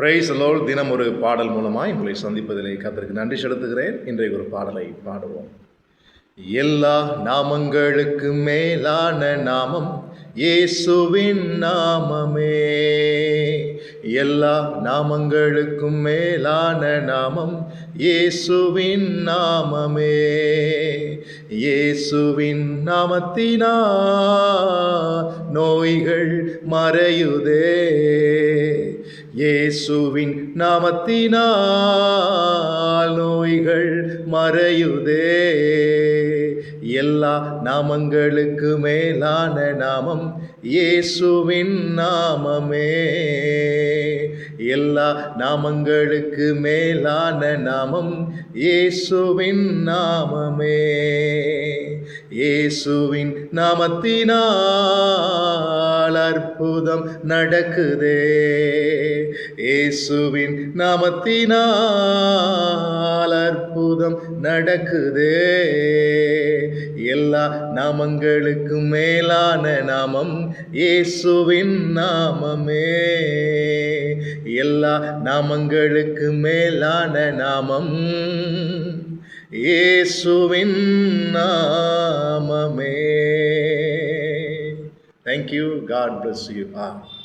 Price Lord. தினம் ஒரு பாடல் மூலமாய் உங்களை சந்திப்பதிலே கர்த்தருக்கு நன்றி செலுத்துகிறேன். இன்றைக்கு ஒரு பாடலை பாடுவோம். எல்லா நாமங்களுக்கு மேலான நாமம் இயேசுவின் நாமமே. எல்லா நாமங்களுக்கும் மேலான நாமம் இயேசுவின் நாமமே. இயேசுவின் நாமத்தினால் நோய்கள் மறையுதே. இயேசுவின் நாமத்தினால் நோய்கள் மறையுதே. எல்லா நாமங்களுக்கு மேலான நாமம் இயேசுவின் நாமமே. எல்லா நாமங்களுக்கு மேலான நாமம் இயேசுவின் நாமமே. இயேசுவின் நாமத்தினால் அற்புதம் நடக்குதே. இயேசுவின் நாமத்தினால் அற்புதம் நடக்குதே. எல்லா நாமங்களுக்கு மேலான நாமம் இயேசுவின் நாமமே. எல்லா நாமங்களுக்கு மேலான நாமம் இயேசுவின் நாமமே. Thank you. God bless you all.